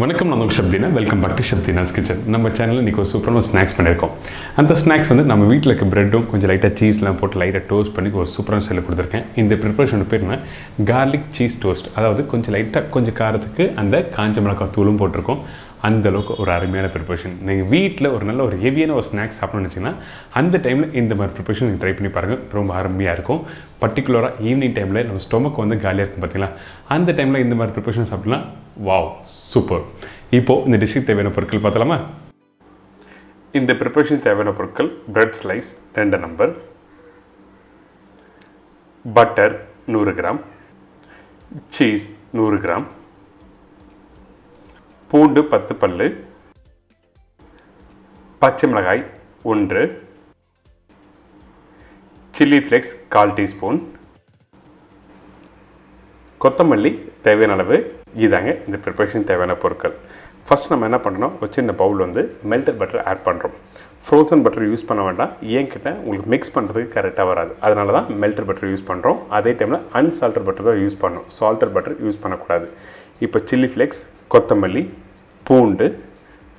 வணக்கம், நான் Deena. Welcome back to Deena's kitchen. நம்ம சேனலில் இன்றைக்கி ஒரு சூப்பரான ஸ்நாக்ஸ் பண்ணியிருக்கோம். அந்த ஸ்நாக்ஸ் வந்து நம்ம வீட்டில் இருக்க ப்ரெட்டும் கொஞ்சம் லைட்டாக சீஸ்லாம் போட்டு லைட்டாக டோஸ்ட் பண்ணி ஒரு சூப்பரான ஸ்டைலில் கொடுத்துருக்கேன். இந்த ப்ரிப்பரேஷன் பேர் என்ன, கார்லிக் சீஸ் டோஸ்ட். அதாவது கொஞ்சம் லைட்டாக கொஞ்சம் காரத்துக்கு அந்த காஞ்ச மிளகாய் தூளும் போட்டிருக்கோம். அந்தளவுக்கு ஒரு அருமையான ப்ரிப்பரேஷன். நீங்கள் வீட்டில் ஒரு நல்ல ஒரு ஹெவியான ஒரு ஸ்நாக்ஸ் சாப்பிட்ணுன்னு நினச்சிங்கன்னா அந்த டைமில் இந்த மாதிரி ப்ரிப்பரேஷன் நீங்கள் ட்ரை பண்ணி பாருங்கள். ரொம்ப அருமையாக இருக்கும். பர்டிகுலராக ஈவினிங் டைமில் நம்ம ஸ்டொமக் வந்து காலியாக இருக்கும் பார்த்தீங்களா, அந்த டைமில் இந்த மாதிரி ப்ரிப்பரேஷன் சாப்பிட்லாம். Wow, super. இப்போது இந்த டிஷ்ஷுக்கு தேவையான பொருட்கள் பார்த்தலாமா? இந்த ப்ரிப்பரேஷன் தேவையான பொருட்கள்: bread slice 2 number, butter 100 gram, cheese 100 gram, பூண்டு 10 பல்லு, பச்சை மிளகாய் 1, சில்லி ஃப்ளேக்ஸ் 1/4 டீஸ்பூன், கொத்தமல்லி தேவையான அளவு. இதாங்க இந்த ப்ரிப்பரேஷன் தேவையான பொருட்கள். ஃபஸ்ட் நம்ம என்ன பண்ணுறோம், ஒரு சின்ன பவுல் வந்து மெல்டட் பட்டர் ஆட் பண்ணுறோம். ஃப்ரோசன் பட்டர் யூஸ் பண்ண வேண்டாம், ஏன் கிட்ட உங்களுக்கு மிக்ஸ் பண்ணுறதுக்கு கரெக்டாக வராது. அதனால தான் மெல்டட் பட்டர் யூஸ் பண்ணுறோம். அதே டைமில் அன்சால்டட் பட்டர் தான் யூஸ் பண்ணணும், சால்டட் பட்டர் யூஸ் பண்ணக்கூடாது. இப்போ சில்லி ஃப்ளேக்ஸ், கொத்தமல்லி, பூண்டு,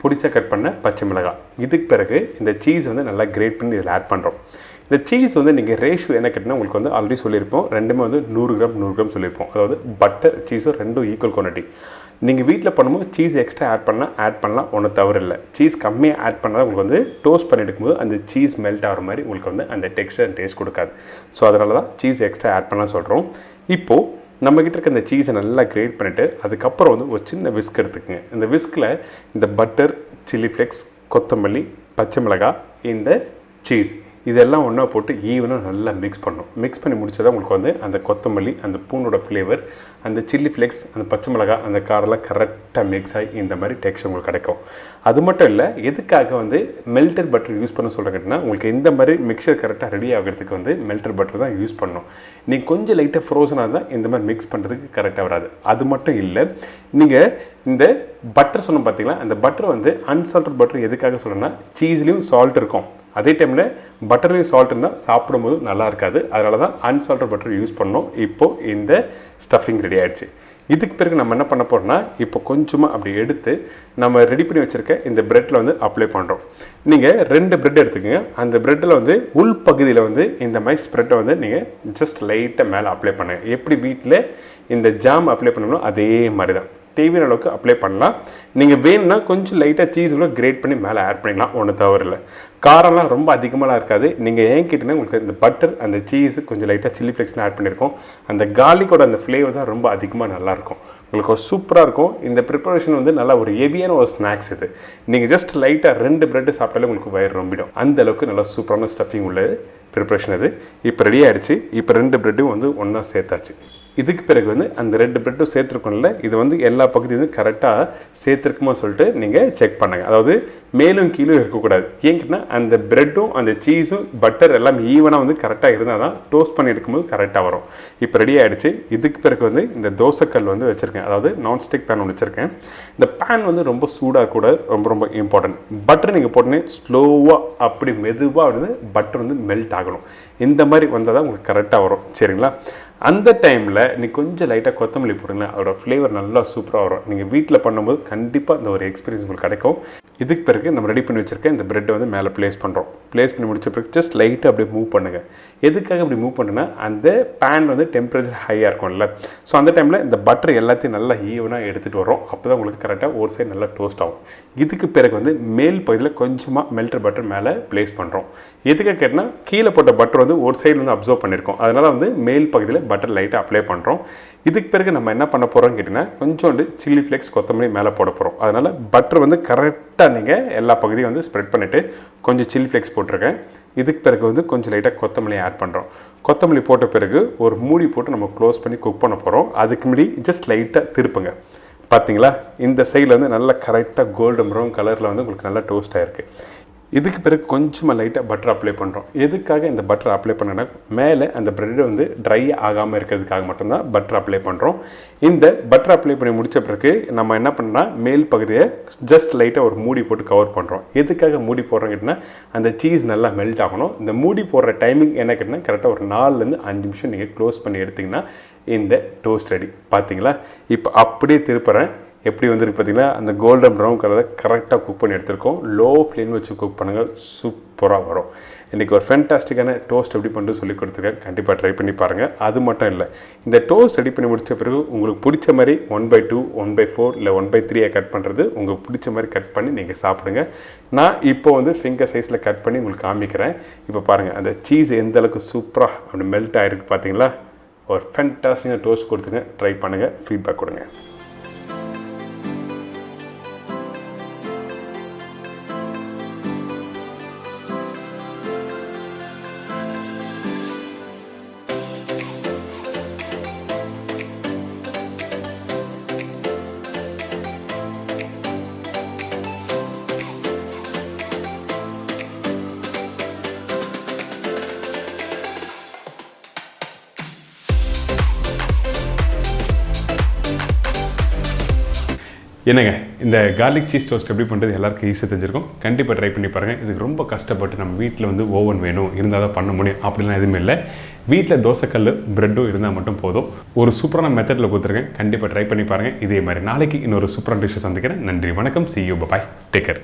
பொடிசாக கட் பண்ண பச்சை மிளகாய். இதுக்கு பிறகு இந்த சீஸ் வந்து நல்லா கிரேட் பண்ணி இதில் ஆட் பண்ணுறோம். இந்த சீஸ் வந்து நீங்கள் ரேஷியோ என்ன கேட்டிங்கன்னா உங்களுக்கு வந்து ஆல்ரெடி சொல்லியிருப்போம், ரெண்டுமே வந்து 100 கிராம் 100 கிராம் சொல்லியிருப்போம். அதாவது பட்டர் சீஸும் ரெண்டும் ஈக்குவல் குவான்டிட்டி. நீங்கள் வீட்டில் பண்ணும்போது சீஸ் எக்ஸ்ட்ரா ஆட் பண்ணலாம், ஒன்றும் தவறு இல்லை. சீஸ் கம்மியாக ஆட் பண்ணால் உங்களுக்கு வந்து டோஸ்ட் பண்ணி எடுக்கும்போது அந்த சீஸ் மெல்ட் ஆகிற மாதிரி உங்களுக்கு வந்து அந்த டெக்ஸ்டர் அண்ட் டேஸ்ட் கொடுக்காது. ஸோ அதனால தான் சீஸ் எக்ஸ்ட்ரா ஆட் பண்ணலாம் சொல்கிறோம். இப்போது நம்மக்கிட்ட இருக்க இந்த சீஸை நல்லா கிரேட் பண்ணிவிட்டு அதுக்கப்புறம் வந்து ஒரு சின்ன விஸ்க் எடுத்துக்கோங்க. இந்த விஸ்கில் இந்த பட்டர், சில்லி ஃப்ளேக்ஸ், கொத்தமல்லி, பச்சை மிளகாய், இந்த சீஸ் இதெல்லாம் ஒன்றா போட்டு ஈவனாக நல்லா மிக்ஸ் பண்ணணும். மிக்ஸ் பண்ணி முடிச்சதான் உங்களுக்கு வந்து அந்த கொத்தமல்லி, அந்த பூனோட ஃப்ளேவர், அந்த சில்லி ஃப்ளேக்ஸ், அந்த பச்சை மிளகாய், அந்த காரெல்லாம் கரெக்டாக மிக்ஸ் ஆகி இந்த மாதிரி டெக்ஸ்டர் உங்களுக்கு கிடைக்கும். அது மட்டும் இல்லை, எதுக்காக வந்து மெல்டட் பட்டர் யூஸ் பண்ண சொல்கிறேன்னா, உங்களுக்கு இந்த மாதிரி மிக்சர் கரெக்டாக ரெடி ஆகிறதுக்கு வந்து மெல்டட் பட்டர் தான் யூஸ் பண்ணணும். நீங்கள் கொஞ்சம் லைட்டாக ஃப்ரோசனாக இருந்தால் இந்த மாதிரி மிக்ஸ் பண்ணுறதுக்கு கரெக்டாக வராது. அது மட்டும் இல்லை, நீங்கள் இந்த பட்டர் சொன்ன பார்த்தீங்களா, அந்த பட்டர் வந்து அன்சால்டட் பட்டர் எதுக்காக சொல்கிறேன்னா, சீஸ்லேயும் சால்ட் இருக்கும், அதே டைமில் பட்டர்லேயும் சால்ட் இருந்தால் சாப்பிடும்போது நல்லா இருக்காது. அதனால தான் அன்சால்டட் பட்டர் யூஸ் பண்ணோம். இப்போது இந்த ஸ்டஃபிங் ரெடி ஆகிடுச்சு. இதுக்கு பிறகு நம்ம என்ன பண்ண போகிறோம்னா, இப்போ கொஞ்சமாக அப்படி எடுத்து நம்ம ரெடி பண்ணி வச்சுருக்க இந்த ப்ரெட்டில் வந்து அப்ளை பண்ணுறோம். நீங்கள் 2 ப்ரெட் எடுத்துக்கோங்க. அந்த ப்ரெட்டில் வந்து உள் பகுதியில் வந்து இந்த மாதிரி ஸ்ப்ரெட்டை வந்து நீங்கள் ஜஸ்ட் லைட்டாக மேலே அப்ளை பண்ணுங்கள். எப்படி வீட்டில் இந்த ஜாம் அப்ளை பண்ணணும் அதே மாதிரி தான் தேவையான அளவுக்கு அப்ளை பண்ணலாம். நீங்கள் வேணும்னா கொஞ்சம் லைட்டாக சீஸ் கூட கிரேட் பண்ணி மேலே ஆட் பண்ணிக்கலாம், ஒன்றும் தவறு இல்லை. காரம்லாம் ரொம்ப அதிகமாக இருக்காது. நீங்கள் ஏன் கேட்டிங்கன்னா உங்களுக்கு இந்த பட்டர், அந்த சீஸ், கொஞ்சம் லைட்டாக சில்லி ஃப்ளேக்ஸ்லாம் ஆட் பண்ணியிருக்கோம். அந்த கார்லிக்கோட அந்த ஃப்ளேவர் தான் ரொம்ப அதிகமாக நல்லாயிருக்கும். உங்களுக்கு ஒரு சூப்பராக இருக்கும். இந்த ப்ரிப்பரேஷன் வந்து நல்லா ஒரு ஹெவியான ஒரு ஸ்நாக்ஸ் இது. நீங்கள் ஜஸ்ட் லைட்டாக 2 ப்ரெட்டு சாப்பிட்டாலே உங்களுக்கு வயிறு ரொம்பிடும். அந்த அளவுக்கு நல்லா சூப்பரான ஸ்டஃபிங் உள்ள ப்ரிப்பரேஷன் இது. இப்போ ரெடி ஆகிடுச்சு. இப்போ 2 ப்ரெட்டும் வந்து ஒன்றா சேர்த்தாச்சு. இதுக்கு பிறகு வந்து அந்த 2 ப்ரெட்டும் சேர்த்துருக்கோம்ல, இது வந்து எல்லா பகுதியும் வந்து கரெக்டாக சேர்த்துருக்குமா சொல்லிட்டு நீங்கள் செக் பண்ணுங்கள். அதாவது மேலும் கீழும் இருக்கக்கூடாது. ஏன்னா அந்த ப்ரெட்டும் அந்த சீஸும் பட்டர் எல்லாம் ஈவனாக வந்து கரெக்டாக இருந்தால் தான் டோஸ்ட் பண்ணி எடுக்கும்போது கரெக்டாக வரும். இப்போ ரெடி ஆகிடுச்சு. இதுக்கு பிறகு வந்து இந்த தோசைக்கல் வந்து வச்சுருக்கேன், அதாவது நான்ஸ்டிக் பேன் ஒன்று வச்சுருக்கேன். இந்த பேன் வந்து ரொம்ப சூடாக கூட ரொம்ப ரொம்ப இம்பார்ட்டன்ட். பட்டர் நீங்கள் போட்டோன்னே ஸ்லோவாக அப்படி மெதுவாக வந்து பட்டர் வந்து மெல்ட் ஆகணும். இந்த மாதிரி வந்தால் தான் உங்களுக்கு கரெக்டாக வரும். சரிங்களா? அந்த டைமில் நீங்கள் கொஞ்சம் லைட்டாக கொத்தமல்லி போடுங்களேன், அதோட ஃப்ளேவர் நல்லா சூப்பராக வரும். நீங்கள் வீட்டில் பண்ணும்போது கண்டிப்பாக இந்த ஒரு எக்ஸ்பீரியன்ஸ் உங்களுக்கு கிடைக்கும். இதுக்கு பிறகு நம்ம ரெடி பண்ணி வச்சுருக்க இந்த ப்ரெட்டை வந்து மேலே ப்ளேஸ் பண்ணுறோம். ப்ளேஸ் பண்ணி முடிச்ச பிறகு ஜஸ்ட் லைட்டாக அப்படியே மூவ் பண்ணுங்கள். எதுக்காக அப்படி மூவ் பண்ணுன்னா, அந்த பேன் வந்து டெம்பரேச்சர் ஹையாக இருக்கும்ல, ஸோ அந்த டைமில் இந்த பட்டர் எல்லாத்தையும் நல்லா ஈவனாக எடுத்துகிட்டு வரோம். அப்போ தான் உங்களுக்கு கரெக்டாக ஒரு சைடு நல்லா டோஸ்ட் ஆகும். இதுக்கு பிறகு வந்து மேல் பகுதியில் கொஞ்சமாக மெல்டட் பட்டர் மேலே ப்ளேஸ் பண்ணுறோம். எதுக்காக கேட்டால், கீழே போட்ட பட்டர் வந்து ஒரு சைடு வந்து அப்சர்வ் பண்ணியிருக்கோம். அதனால் வந்து மேல் பகுதியில் பட்டர் லைட்டாக அப்ளை பண்ணுறோம். இதுக்கு பிறகு நம்ம என்ன பண்ண போகிறோம்னு கேட்டிங்கன்னா, கொஞ்சோண்டு சில்லி ஃப்ளேக்ஸ், கொத்தமல்லி மேலே போட போகிறோம். அதனால் பட்டர் வந்து கரெக்டாக நீங்கள் எல்லா பகுதியும் வந்து ஸ்ப்ரெட் பண்ணிவிட்டு கொஞ்சம் சில்லி ஃப்ளேக்ஸ் போட்டிருக்கேன். இதுக்கு பிறகு வந்து கொஞ்சம் லைட்டாக கொத்தமல்லி ஆட் பண்ணுறோம். கொத்தமல்லி போட்ட பிறகு ஒரு மூடி போட்டு நம்ம க்ளோஸ் பண்ணி குக் பண்ண போகிறோம். அதுக்கு முன்னாடி ஜஸ்ட் லைட்டாக திருப்புங்க. பார்த்தீங்களா, இந்த சைடில் வந்து நல்லா கரெக்டாக கோல்டன் ப்ரௌன் கலரில் வந்து உங்களுக்கு நல்லா டோஸ்ட் ஆகிருக்கு. இதுக்கு பிறகு கொஞ்சமாக லைட்டாக பட்டர் அப்ளை பண்ணுறோம். எதுக்காக இந்த பட்டர் அப்ளை பண்ணோன்னா, மேலே அந்த ப்ரெட் வந்து ட்ரை ஆகாமல் இருக்கிறதுக்காக மட்டும்தான் பட்டர் அப்ளை பண்ணுறோம். இந்த பட்டர் அப்ளை பண்ணி முடித்த பிறகு நம்ம என்ன பண்ணோம்னா, மேல் பகுதியை ஜஸ்ட் லைட்டாக ஒரு மூடி போட்டு கவர் பண்ணுறோம். எதுக்காக மூடி போடுறோம் கேட்டிங்கன்னா, அந்த சீஸ் நல்லா மெல்ட் ஆகணும். இந்த மூடி போடுற டைமிங் என்ன கேட்டிங்கன்னா, கரெக்டாக ஒரு 4லேருந்து 5 நிமிஷம் நீங்கள் க்ளோஸ் பண்ணி எடுத்திங்கன்னா இந்த டோஸ்ட் ரெடி. பார்த்தீங்களா? இப்போ அப்படியே திருப்புறேன். எப்படி வந்துருக்கு பார்த்தீங்கன்னா அந்த கோல்டன் ப்ரௌன் கலரை கரெக்டாக குக் பண்ணி எடுத்துருக்கோம். லோ ஃப்ளேம் வச்சு குக் பண்ணுங்கள், சூப்பராக வரும். இன்றைக்கி ஒரு ஃபேன்டாஸ்டிக்கான டோஸ்ட் எப்படி பண்ணுறது சொல்லி கொடுத்துருக்கேன். கண்டிப்பாக ட்ரை பண்ணி பாருங்கள். அது மட்டும் இல்லை, இந்த டோஸ்ட் ரெடி பண்ணி முடித்த பிறகு உங்களுக்கு பிடிச்ச மாதிரி 1/2, 1/4 இல்லை 1/3 கட் பண்ணுறது உங்களுக்கு பிடிச்ச மாதிரி கட் பண்ணி நீங்கள் சாப்பிடுங்க. நான் இப்போ வந்து ஃபிங்கர் சைஸில் கட் பண்ணி உங்களுக்கு காமிக்கிறேன். இப்போ பாருங்கள் அந்த சீஸ் எந்த அளவுக்கு சூப்பராக அப்படி மெல்ட் ஆகிருக்கு பார்த்தீங்களா. ஒரு ஃபேன்டாஸ்டிக்கான டோஸ்ட் கொடுத்துங்க. ட்ரை பண்ணுங்கள், ஃபீட்பேக் கொடுங்க. என்னங்க, இந்த கார்லிக் சீஸ் டோஸ்ட் எப்படி பண்ணுறது எல்லாருக்கும் ஈஸியாக தெரிஞ்சிருக்கும். கண்டிப்பாக ட்ரை பண்ணி பாருங்கள். இதுக்கு ரொம்ப கஷ்டப்பட்டு நம்ம வீட்டில் வந்து ஓவன் வேணும் இருந்தால் தான் பண்ண முடியும் அப்படிலாம் எதுவுமே இல்லை. வீட்டில் தோசைக்கல் ப்ரெட்டும் இருந்தால் மட்டும் போதும். ஒரு சூப்பரான மெத்தடில் கொடுத்துருக்கேன். கண்டிப்பாக ட்ரை பண்ணி பாருங்கள். இதே மாதிரி நாளைக்கு இன்னொரு சூப்பரான டிஷ்ஷை சந்திக்கிறேன். நன்றி, வணக்கம், see you, bye, take care.